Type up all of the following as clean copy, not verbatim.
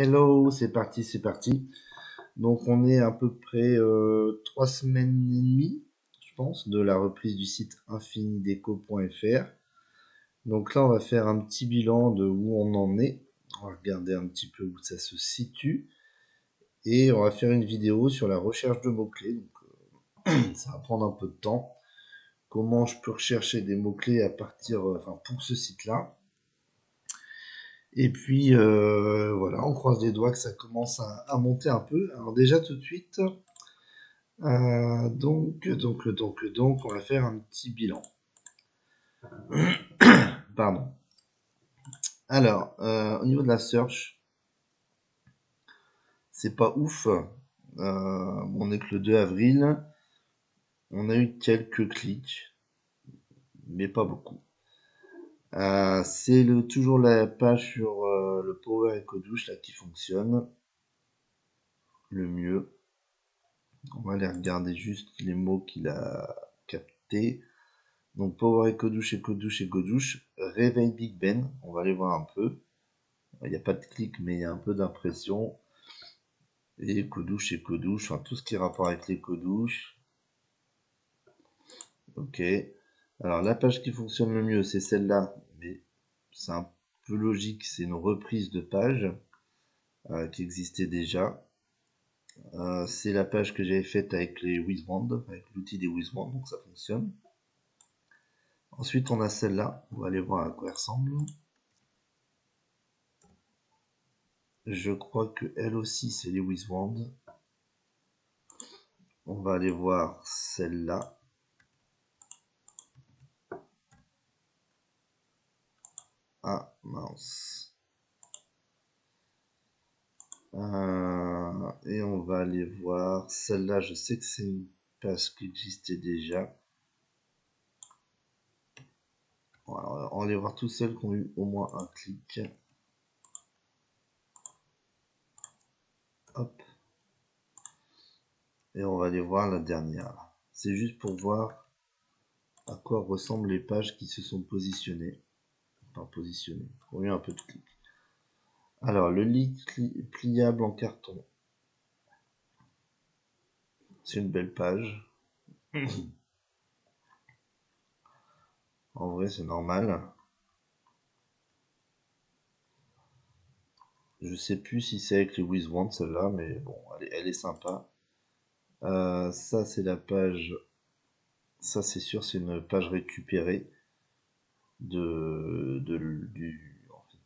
Hello, c'est parti, c'est parti. Donc on est à peu près 3 semaines et demie, je pense, de la reprise du site infinideco.fr. Donc là, on va faire un petit bilan de où on en est. On va regarder un petit peu où ça se situe. Et on va faire une vidéo sur la recherche de mots-clés. Donc ça va prendre un peu de temps. Comment je peux rechercher des mots-clés à partir, pour ce site-là. Et puis voilà, on croise les doigts que ça commence à monter un peu. Alors déjà tout de suite, donc, on va faire un petit bilan. Pardon. Alors, au niveau de la search, c'est pas ouf. On est que le 2 avril. On a eu quelques clics, mais pas beaucoup. C'est toujours la page sur le Power Echo Douche là qui fonctionne le mieux. On va aller regarder juste les mots qu'il a captés. Donc Power Echo Douche, Echo Douche, Echo Douche, Réveil Big Ben. On va aller voir un peu. Il n'y a pas de clic, mais il y a un peu d'impression. Et Echo Douche, enfin tout ce qui est rapport avec l'Echo Douche. Ok. Alors la page qui fonctionne le mieux, c'est celle-là, mais c'est un peu logique, c'est une reprise de page qui existait déjà. C'est la page que j'avais faite avec les Wizwand, avec l'outil des Wizwand, donc ça fonctionne. Ensuite, on a celle-là. On va aller voir à quoi elle ressemble. Je crois que elle aussi, c'est les Wizwand. On va aller voir celle-là. Ah, mince. Et on va aller voir celle-là. Je sais que c'est une page qui existait déjà. Voilà, on va aller voir toutes celles qui ont eu au moins un clic. Hop. Et on va aller voir la dernière. C'est juste pour voir à quoi ressemblent les pages qui se sont positionnées. Enfin, positionnées. Qui ont eu un peu de clic. Alors, le lit pliable en carton. C'est une belle page. En vrai, c'est normal. Je sais plus si c'est avec les Wizwand celle-là, mais bon, elle est sympa. Ça, c'est la page. Ça, c'est sûr, c'est une page récupérée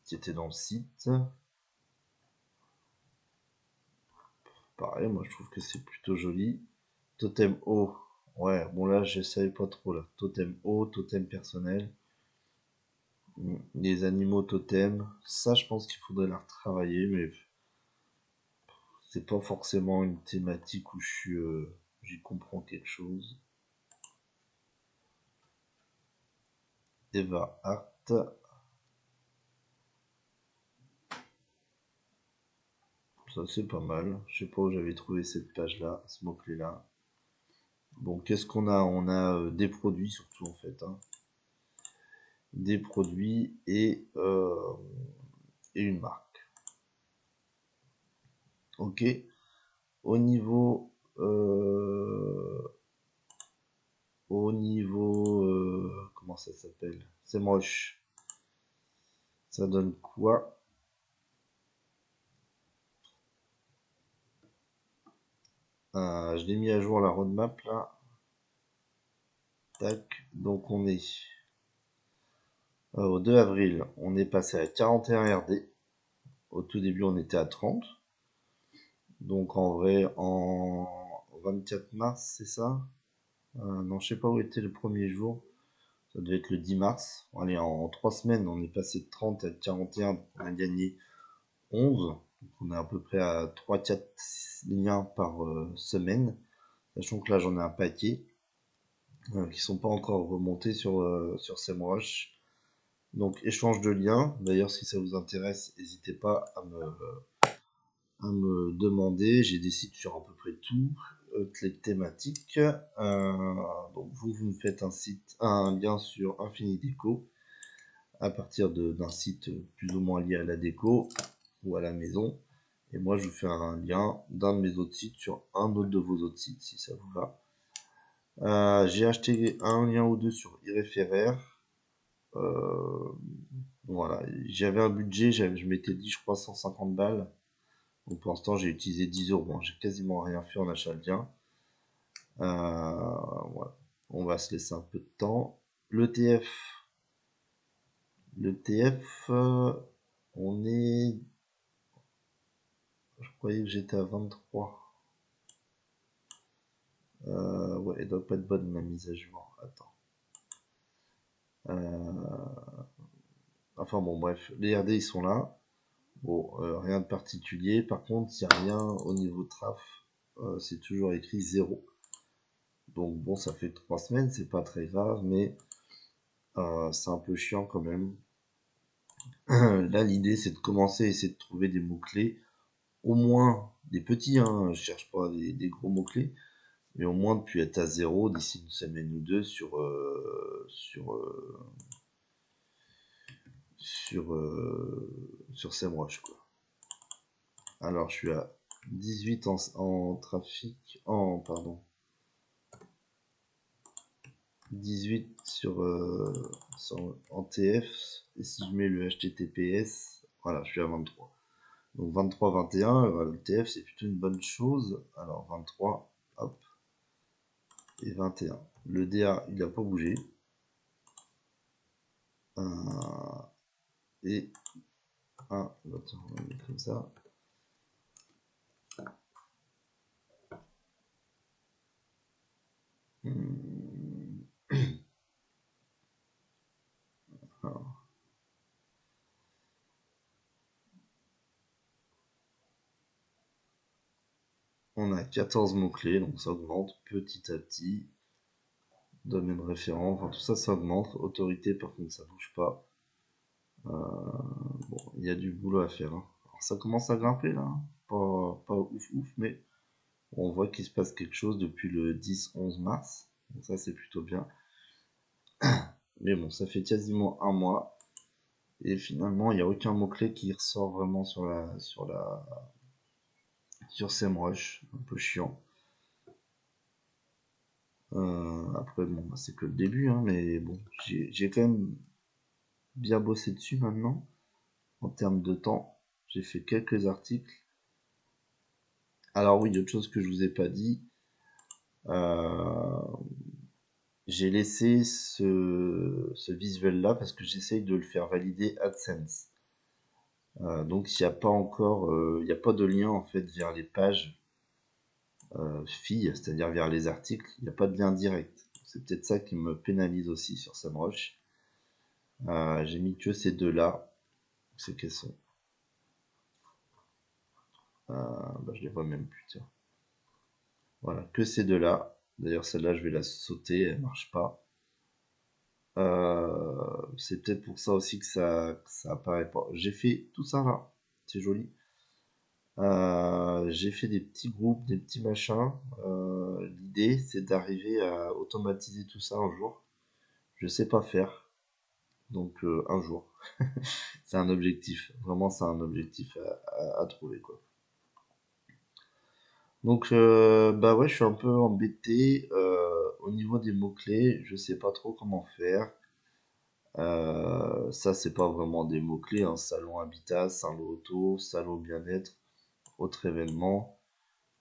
qui était dans le site. Pareil, moi je trouve que c'est plutôt joli. Totem O. Ouais, bon là, je savais pas trop là. Totem O, totem personnel. Les animaux totems. Ça, je pense qu'il faudrait la retravailler, mais c'est pas forcément une thématique où j'y comprends quelque chose. Eva Art. Ça c'est pas mal. Je sais pas où j'avais trouvé cette page là, ce mot-clé là. Bon, qu'est-ce qu'on a? On a des produits surtout en fait. Hein. Des produits et une marque. Ok. Au niveau comment ça s'appelle? C'est moche. Ça donne quoi? Je l'ai mis à jour la roadmap là. Tac. Donc on est au 2 avril. On est passé à 41 RD. Au tout début on était à 30. Donc en vrai en 24 mars c'est ça? Non je sais pas où était le premier jour. Ça devait être le 10 mars. Allez, en 3 semaines, on est passé de 30 à 41, donc on a gagné 11. Donc on est à peu près à 3-4 liens par semaine. Sachant que là, j'en ai un paquet qui sont pas encore remontés sur SEMrush. Donc échange de liens. D'ailleurs, si ça vous intéresse, n'hésitez pas à me demander. J'ai des sites sur à peu près tout. Les thématiques. Donc vous me faites un lien sur Infinideco à partir d'un site plus ou moins lié à la déco ou à la maison. Et moi, je vous fais un lien d'un de mes autres sites sur un autre de vos autres sites, si ça vous va. J'ai acheté un lien ou deux sur iReféraire. Voilà, j'avais un budget, je m'étais dit, je crois, 150 balles. Donc pour l'instant, j'ai utilisé 10 euros. Bon, j'ai quasiment rien fait en achat de lien. Voilà. On va se laisser un peu de temps. L'ETF, on est. Je croyais que j'étais à 23. Ouais, elle doit pas être bonne ma mise à jour. Attends. Enfin bon, bref, les RD ils sont là. Bon, rien de particulier. Par contre, il n'y a rien au niveau traf. C'est toujours écrit 0. Donc bon, ça fait 3 semaines, c'est pas très grave, mais c'est un peu chiant quand même. Là, l'idée, c'est de commencer à essayer de trouver des mots-clés. Au moins des petits, hein, je cherche pas des gros mots-clés. Mais au moins depuis être à 0 d'ici une semaine ou deux sur SEMrush, quoi. Alors, je suis à 18 en trafic, pardon, 18 en TF, et si je mets le HTTPS, voilà, je suis à 23. Donc 23, 21, le TF c'est plutôt une bonne chose. Alors 23, hop, et 21. Le DA, il n'a pas bougé. Et 1, attends, on va mettre comme ça. Alors, on a 14 mots-clés, donc ça augmente petit à petit. Domaine référent, enfin tout ça, ça augmente. Autorité, par contre, ça bouge pas. Bon, il y a du boulot à faire, hein. Alors, ça commence à grimper là, hein. Pas ouf ouf, mais on voit qu'il se passe quelque chose depuis le 10-11 mars. Donc ça, c'est plutôt bien. Mais bon, ça fait quasiment un mois. Et finalement, il n'y a aucun mot-clé qui ressort vraiment sur SEMrush. Un peu chiant. Après, bon, bah, c'est que le début, hein, mais bon, j'ai quand même bien bossé dessus maintenant. En termes de temps, j'ai fait quelques articles. Alors oui, autre chose que je vous ai pas dit, j'ai laissé ce visuel là parce que j'essaye de le faire valider AdSense. Donc il n'y a pas encore, il n'y a pas de lien en fait vers les pages filles, c'est-à-dire vers les articles, il n'y a pas de lien direct. C'est peut-être ça qui me pénalise aussi sur SEMrush. J'ai mis que ces deux-là. C'est qu'elles sont. Bah, je les vois même plus, tiens. Voilà, que ces deux-là. D'ailleurs, celle-là, je vais la sauter, elle marche pas. C'est peut-être pour ça aussi que ça apparaît pas. J'ai fait tout ça là, c'est joli. J'ai fait des petits groupes, des petits machins. L'idée, c'est d'arriver à automatiser tout ça un jour. Je sais pas faire, donc un jour. C'est un objectif, vraiment, c'est un objectif à trouver, quoi. Donc, bah ouais, je suis un peu embêté. Au niveau des mots-clés, je sais pas trop comment faire. Ça, c'est pas vraiment des mots-clés, hein. Salon habitat, salon auto, salon bien-être, autre événement.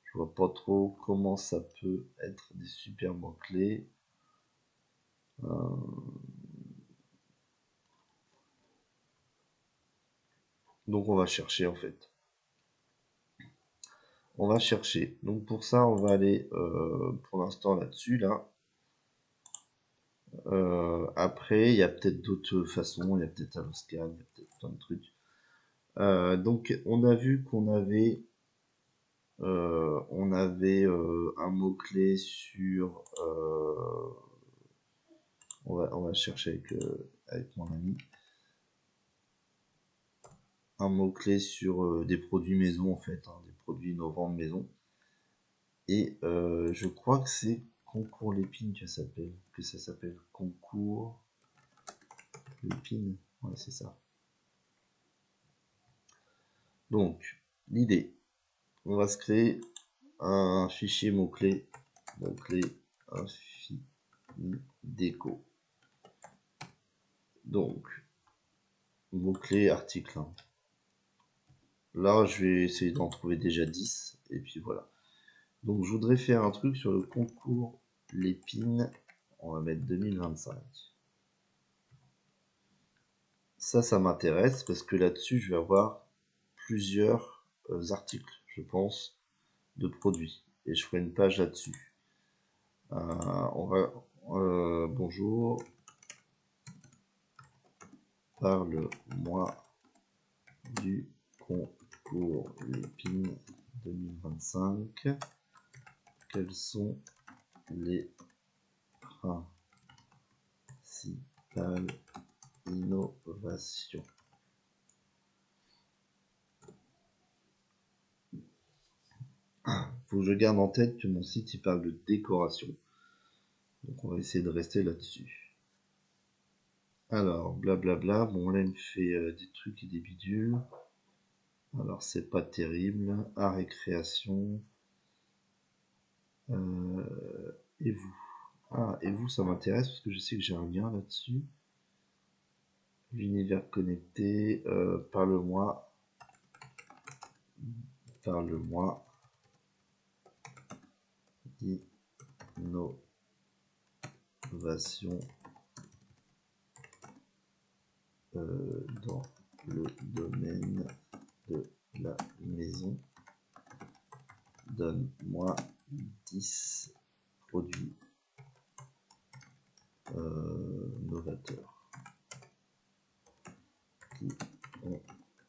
Je vois pas trop comment ça peut être des super mots-clés. Donc on va chercher en fait. On va chercher. Donc pour ça, on va aller pour l'instant là-dessus, là. Après, il y a peut-être d'autres façons, il y a peut-être Alloscan, il y a peut-être plein de trucs. Donc on a vu qu'on avait un mot-clé sur on va chercher avec mon ami un mot-clé sur des produits maison en fait, hein, des produits innovants de maison. Et je crois que c'est Concours Lépine que ça s'appelle Concours Lépine. Ouais, c'est ça. Donc, l'idée, on va se créer un fichier mot-clé, infini déco. Donc, mot-clé article. Hein. Là, je vais essayer d'en trouver déjà 10. Et puis voilà. Donc, je voudrais faire un truc sur le concours Lépine. On va mettre 2025. Ça m'intéresse parce que là-dessus, je vais avoir plusieurs articles, je pense, de produits. Et je ferai une page là-dessus. On va... bonjour. Parle-moi du concours Lépine 2025. Quelles sont les principales innovations? Faut que je garde en tête que mon site il parle de décoration. Donc on va essayer de rester là-dessus. Alors, blablabla. Bon, là, il me fait des trucs et des bidules. Alors, c'est pas terrible. Art et création. Et vous? Ah, et vous, ça m'intéresse parce que je sais que j'ai un lien là-dessus. L'univers connecté. Parle-moi. Parle-moi. Innovation dans le domaine de la maison. Donne-moi 10 produits novateurs qui ont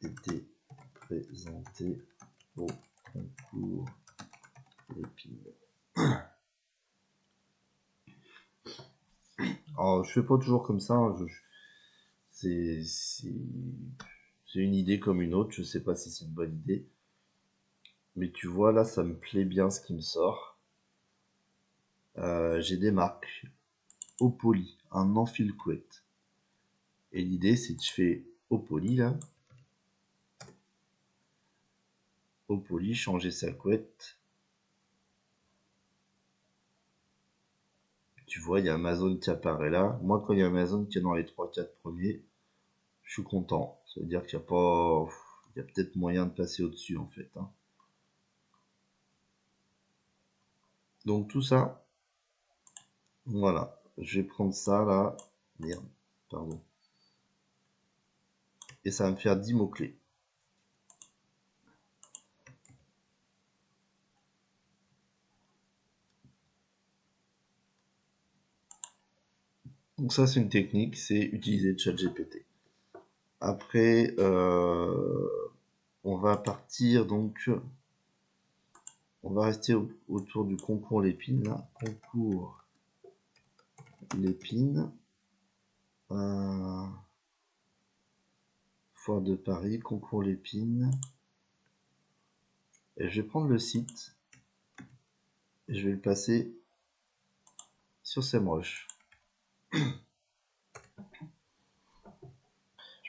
été présentés au concours Lépine. Alors, je fais pas toujours comme ça. Hein, c'est une idée comme une autre. Je sais pas si c'est une bonne idée. Mais tu vois, là, ça me plaît bien ce qui me sort. J'ai des marques. Opoly, un enfile couette. Et l'idée, c'est que je fais Opoly, là. Opoly, changer sa couette. Tu vois, il y a Amazon qui apparaît là. Moi, quand il y a Amazon qui est dans les 3-4 premiers, je suis content. Ça veut dire qu'il n'y a pas... Il y a peut-être moyen de passer au-dessus, en fait. Hein. Donc, tout ça, voilà. Je vais prendre ça, là. Merde, pardon. Et ça va me faire 10 mots-clés. Donc ça, c'est une technique, c'est utiliser ChatGPT. Après, on va partir donc... On va rester autour du concours Lépine, là. Concours Lépine. Foire de Paris, concours Lépine. Et je vais prendre le site. Et je vais le passer sur SEMrush.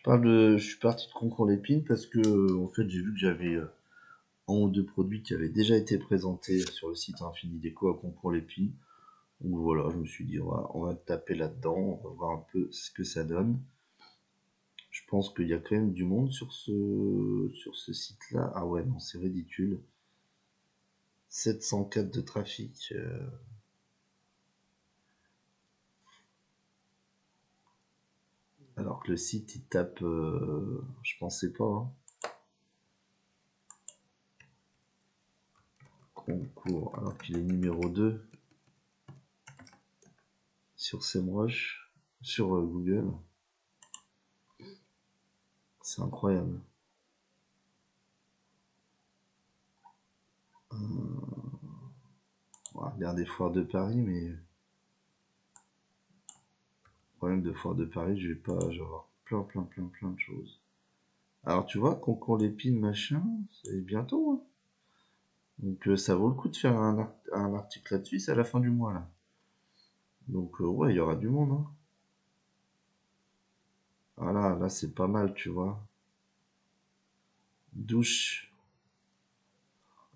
Je suis parti de concours Lépine parce que en fait j'ai vu que j'avais un ou deux produits qui avaient déjà été présentés sur le site Infini Déco à concours Lépine. Donc voilà, je me suis dit on va taper là-dedans, on va voir un peu ce que ça donne. Je pense qu'il y a quand même du monde sur ce site-là. Ah ouais, non, c'est ridicule. 704 de trafic. Alors que le site, il tape... je pensais pas. Hein. Concours, alors qu'il est numéro 2 sur SEMrush, sur Google. C'est incroyable. On va regarder Foire de Paris, mais... Le problème de Foire de Paris, je vais avoir plein de choses. Alors tu vois, concours Lépine, machin, c'est bientôt. Hein. Donc ça vaut le coup de faire un article là-dessus, c'est à la fin du mois là. Donc ouais, il y aura du monde. Hein. Voilà, là c'est pas mal, tu vois. Douche.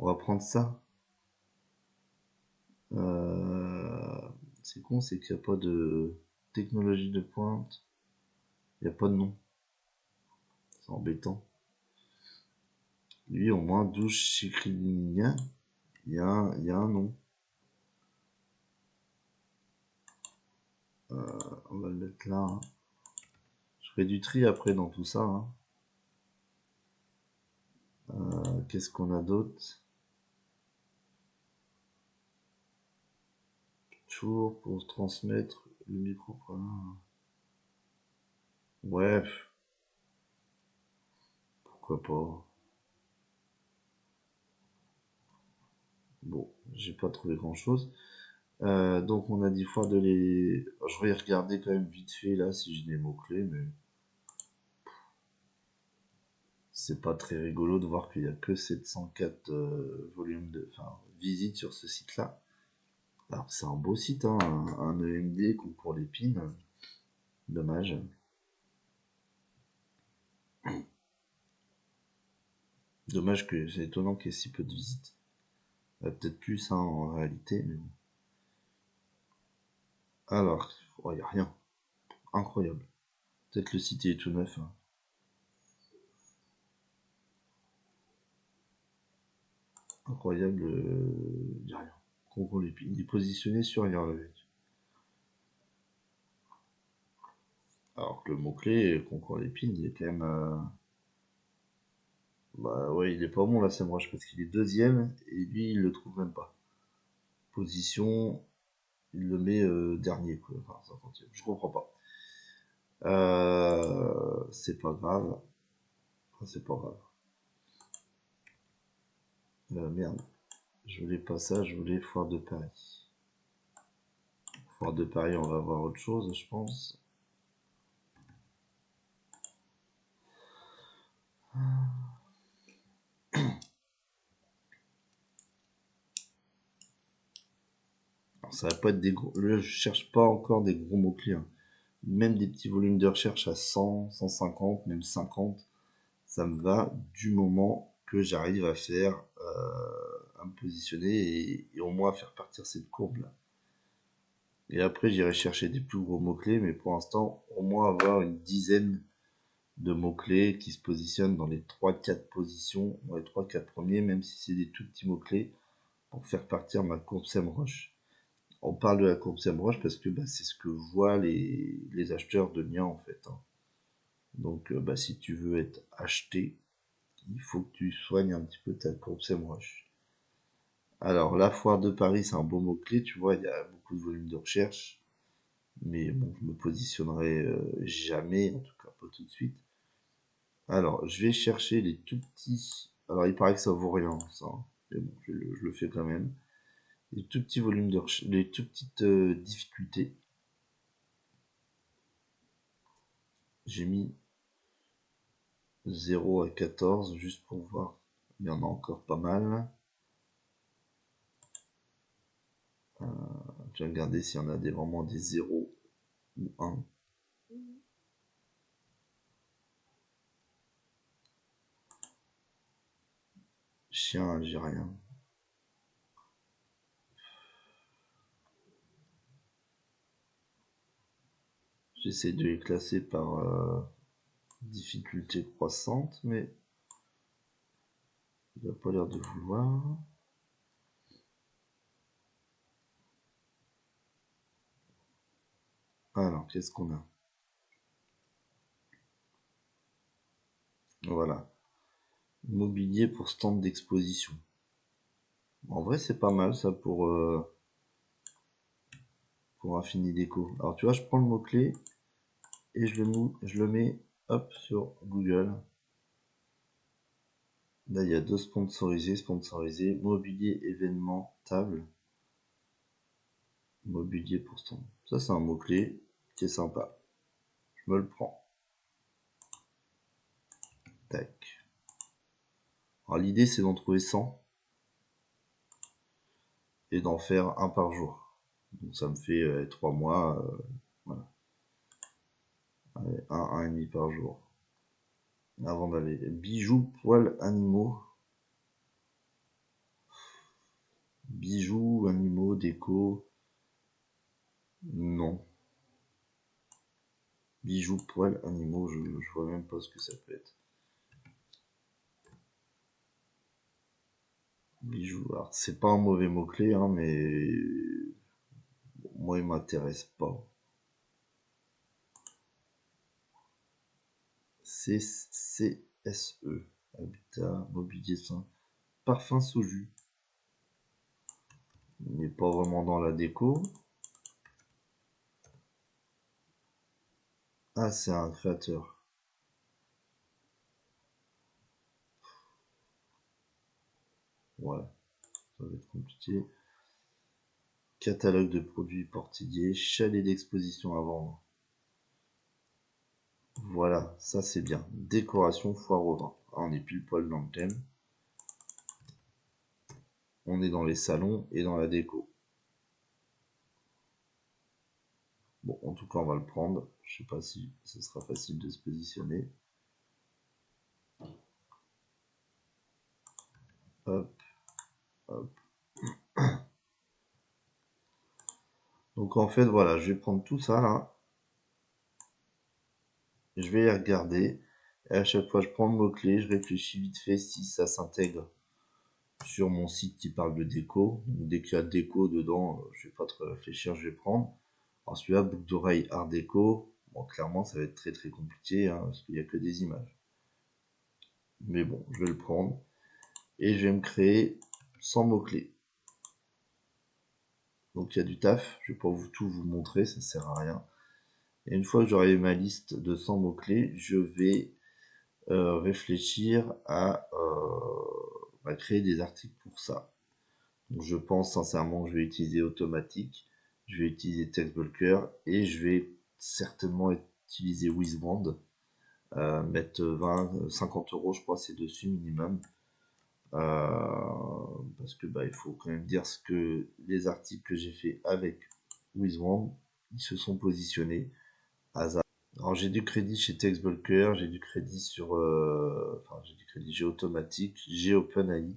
On va prendre ça. C'est con, c'est qu'il n'y a pas de technologie de pointe. Il n'y a pas de nom. C'est embêtant. Lui, au moins, douche Chikrinia, il y a un nom. On va le mettre là. Hein. Je ferai du tri après dans tout ça. Hein. Qu'est-ce qu'on a d'autre? Toujours pour transmettre le micro. Ouais, pourquoi pas. Bon, j'ai pas trouvé grand chose. Donc on a dit foire de les. Je vais regarder quand même vite fait là si j'ai des mots-clés, mais c'est pas très rigolo de voir qu'il y a que 704 volumes de. Enfin, visites sur ce site-là. Alors c'est un beau site, hein, un EMD, concours l'épine. Dommage. Dommage que c'est étonnant qu'il y ait si peu de visites. Peut-être plus hein, en réalité, mais bon. Alors, il n'y a rien. Incroyable. Peut-être le site est tout neuf. Hein. Incroyable, il n'y a rien. Concours l'épine. Il est positionné sur rien avec. Alors que le mot-clé, concours l'épine, il est quand même. Bah ouais, il est pas bon là, Semrush, parce qu'il est deuxième et lui, il le trouve même pas. Position, il le met dernier, quoi. Enfin, 50e. Je comprends pas. C'est pas grave. Enfin, c'est pas grave. Merde. Je voulais pas ça, je voulais Foire de Paris. Foire de Paris, on va voir autre chose, je pense. Alors, ça va pas être des gros. Là, je cherche pas encore des gros mots-clés. Hein. Même des petits volumes de recherche à 100, 150, même 50, ça me va du moment que j'arrive à faire, à me positionner et au moins à faire partir cette courbe là. Et après, j'irai chercher des plus gros mots-clés, mais pour l'instant, au moins avoir une dizaine de mots-clés qui se positionnent dans les 3-4 positions, dans les 3-4 premiers, même si c'est des tout petits mots-clés, pour faire partir ma courbe SEMrush. On parle de la courbe SEMrush parce que bah, c'est ce que voient les acheteurs de liens en fait. Hein. Donc bah, si tu veux être acheté, il faut que tu soignes un petit peu ta courbe SEMrush. Alors la foire de Paris, c'est un beau mot-clé, tu vois, il y a beaucoup de volume de recherche. Mais bon, je me positionnerai jamais, en tout cas pas tout de suite. Alors, je vais chercher les tout petits. Alors, il paraît que ça vaut rien, ça. Hein. Mais bon, je le fais quand même. Les tout petits volumes de recherche, les tout petites difficultés. J'ai mis 0 à 14 juste pour voir. Il y en a encore pas mal. Je vais regarder s'il y en a vraiment des 0 ou 1. Chien, j'ai rien. J'essaie de les classer par difficulté croissante, mais il n'a pas l'air de vouloir. Alors, qu'est-ce qu'on a? Voilà. Mobilier pour stand d'exposition. En vrai, c'est pas mal ça pour Infini Déco. Alors, tu vois, je prends le mot-clé et je le mets hop, sur Google. Là, il y a deux sponsorisés, mobilier, événement, table. Mobilier pour stand. Ça, c'est un mot-clé qui est sympa. Je me le prends. Tac. Alors, l'idée, c'est d'en trouver 100 et d'en faire un par jour. Donc, ça me fait 3 mois. Voilà. Allez, un et demi par jour. Avant d'aller. Bijoux, poils, animaux. Bijoux, animaux, déco. Non. Bijoux, poils, animaux, je vois même pas ce que ça peut être. Bijoux, alors c'est pas un mauvais mot-clé, hein, mais moi il m'intéresse pas. CSE, habitat, mobilier sain, parfum soju. Il n'est pas vraiment dans la déco. Ah, c'est un créateur. Ouais, ça va être compliqué. Catalogue de produits portiliers, chalet d'exposition à vendre. Voilà, ça c'est bien. Décoration foire au vin. Ah, on est pile poil dans le thème. On est dans les salons et dans la déco. Bon, en tout cas, on va le prendre. Je sais pas si ce sera facile de se positionner. Hop, hop. Donc en fait, voilà, je vais prendre tout ça là. Je vais les regarder. Et à chaque fois, je prends le mot-clé, je réfléchis vite fait si ça s'intègre sur mon site qui parle de déco. Donc, dès qu'il y a déco dedans, je vais pas trop réfléchir, je vais prendre. Alors celui-là, boucle d'oreille art déco. Bon, clairement, ça va être très très compliqué hein, parce qu'il n'y a que des images. Mais bon, je vais le prendre et je vais me créer 100 mots-clés. Donc il y a du taf, je vais pas tout vous montrer, ça sert à rien. Et une fois que j'aurai ma liste de 100 mots-clés, je vais réfléchir à créer des articles pour ça. Donc je pense sincèrement que je vais utiliser Automatic, je vais utiliser TextBulker et je vais certainement utiliser Wizbrand. Mettre 50 euros je crois c'est dessus minimum. Parce que il faut quand même dire ce que les articles que j'ai fait avec Wizbrand, ils se sont positionnés à hasard. Alors j'ai du crédit chez TextBulker, j'ai du crédit sur, j'ai du crédit, j'ai Automatic, j'ai OpenAI.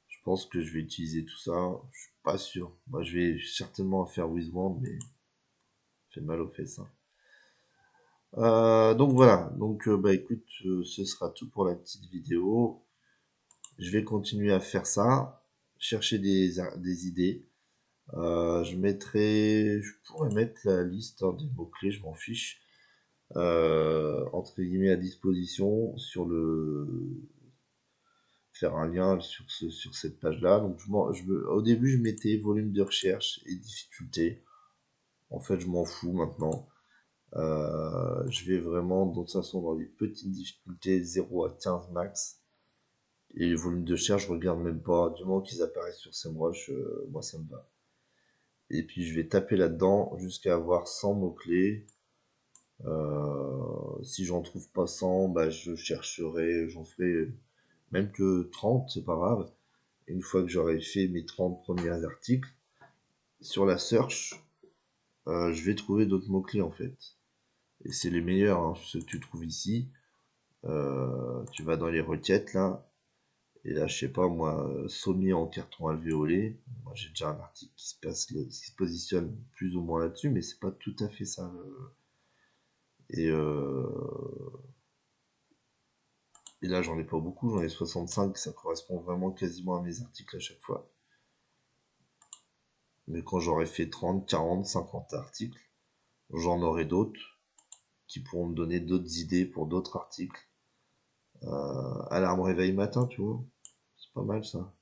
Je pense que je vais utiliser tout ça. Je suis pas sûr. Moi, je vais certainement faire Wizbrand, mais fait mal aux fesses. Hein. Donc voilà. Donc écoute, ce sera tout pour la petite vidéo. Je vais continuer à faire ça, chercher des idées. Je pourrais mettre la liste hein, des mots-clés, je m'en fiche, entre guillemets à disposition sur faire un lien sur cette page-là. Donc au début, je mettais volume de recherche et difficulté. En fait, je m'en fous maintenant. Je vais vraiment, de toute façon, dans les petites difficultés, 0 à 15 max. Et le volume de recherche, je regarde même pas. Du moment qu'ils apparaissent sur SEMrush, moi ça me va. Et puis je vais taper là-dedans jusqu'à avoir 100 mots-clés. Si j'en trouve pas 100, je chercherai, j'en ferai même que 30, c'est pas grave. Une fois que j'aurai fait mes 30 premiers articles, sur la search, je vais trouver d'autres mots-clés en fait. Et c'est les meilleurs, hein, ceux que tu trouves ici. Tu vas dans les requêtes là, et là je sais pas moi, sommier en carton alvéolé. Moi j'ai déjà un article qui se positionne plus ou moins là-dessus, mais c'est pas tout à fait ça. Et, euh, et là j'en ai pas beaucoup, j'en ai 65, ça correspond vraiment quasiment à mes articles à chaque fois. Mais quand j'aurai fait 30, 40, 50 articles, j'en aurai d'autres qui pourront me donner d'autres idées pour d'autres articles. Alarme réveil matin, tu vois. C'est pas mal ça.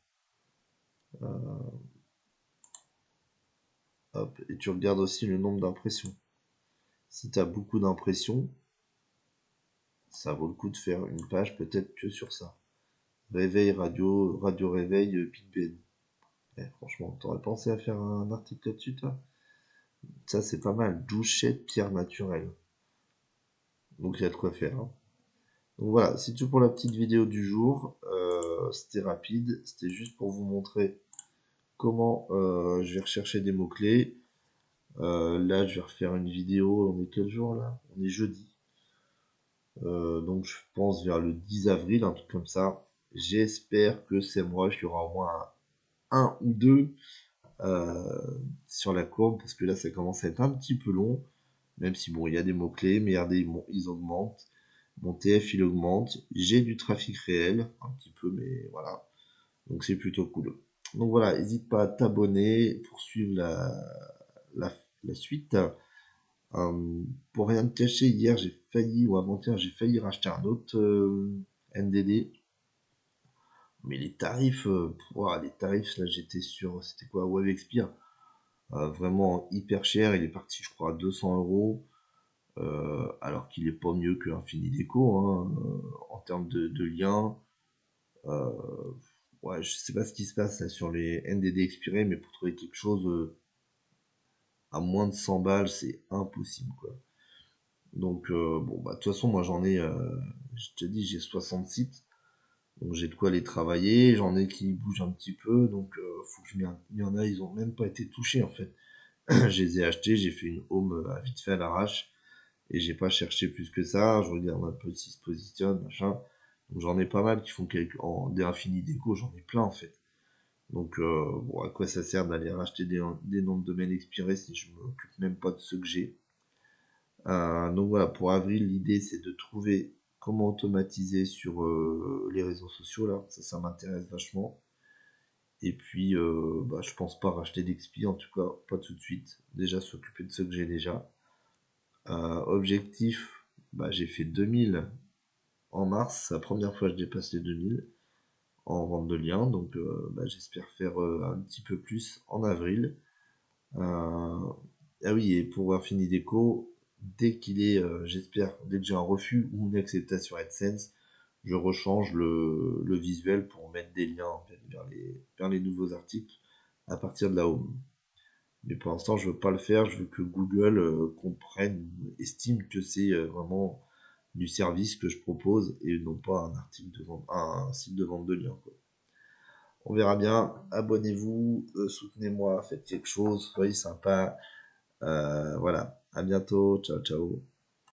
Hop. Et tu regardes aussi le nombre d'impressions. Si tu as beaucoup d'impressions, ça vaut le coup de faire une page peut-être que sur ça. Réveil radio, radio réveil, Big Ben. Franchement, t'aurais pensé à faire un article là-dessus, toi? Ça, c'est pas mal. Douchette pierre naturelle. Donc, il y a de quoi faire. Hein. Donc voilà, c'est tout pour la petite vidéo du jour. C'était rapide. C'était juste pour vous montrer comment je vais rechercher des mots-clés. Là, je vais refaire une vidéo. On est quel jour là? On est jeudi. Donc je pense vers le 10 avril, un truc comme ça. J'espère que c'est moi, il y aura au moins un ou deux sur la courbe, parce que là, ça commence à être un petit peu long, même si bon, il y a des mots-clés, mais regardez, ils augmentent. Mon TF, il augmente. J'ai du trafic réel, un petit peu, mais voilà. Donc c'est plutôt cool. Donc voilà, n'hésite pas à t'abonner pour suivre la, la suite. Pour rien te cacher, hier j'ai failli, ou avant-hier, j'ai failli racheter un autre NDD. Mais les tarifs, les tarifs, là j'étais sur, c'était quoi, WebExpire, vraiment hyper cher. Il est parti, je crois, à 200 €, alors qu'il est pas mieux que Infini Déco, hein, en termes de liens. Euh, ouais, je sais pas ce qui se passe là sur les NDD expirés, mais pour trouver quelque chose à moins de 100 balles, c'est impossible, quoi. Donc, bon, bah, de toute façon, moi j'en ai, je te dis, j'ai 60 sites, donc j'ai de quoi les travailler. J'en ai qui bougent un petit peu, donc faut que il y en a, ils ont même pas été touchés en fait. Je les ai achetés, j'ai fait une home à vite fait à l'arrache, et j'ai pas cherché plus que ça. Je regarde un peu s'ils se positionnent, machin. Donc j'en ai pas mal qui font en des Infini Déco, j'en ai plein en fait. Donc, bon, à quoi ça sert d'aller racheter des noms de domaine expirés si je m'occupe même pas de ceux que j'ai. Donc voilà, pour avril, l'idée c'est de trouver comment automatiser sur les réseaux sociaux là, ça m'intéresse vachement. Et puis, bah, je pense pas racheter d'expi, en tout cas pas tout de suite. Déjà s'occuper de ceux que j'ai déjà. Objectif, bah, j'ai fait 2000 en mars, c'est la première fois que je dépasse les 2000 en vente de liens, donc bah, j'espère faire un petit peu plus en avril. Ah oui, et pour Infini Déco, dès qu'il est, j'espère, dès que j'ai un refus ou une acceptation AdSense, je rechange le visuel pour mettre des liens en fait, vers les nouveaux articles à partir de la home. Mais pour l'instant, je veux pas le faire, je veux que Google comprenne, estime que c'est vraiment du service que je propose et non pas un article de vente, un site de vente de liens, quoi. On verra bien. Abonnez-vous, soutenez-moi, faites quelque chose, soyez sympa. Voilà. À bientôt. Ciao, ciao.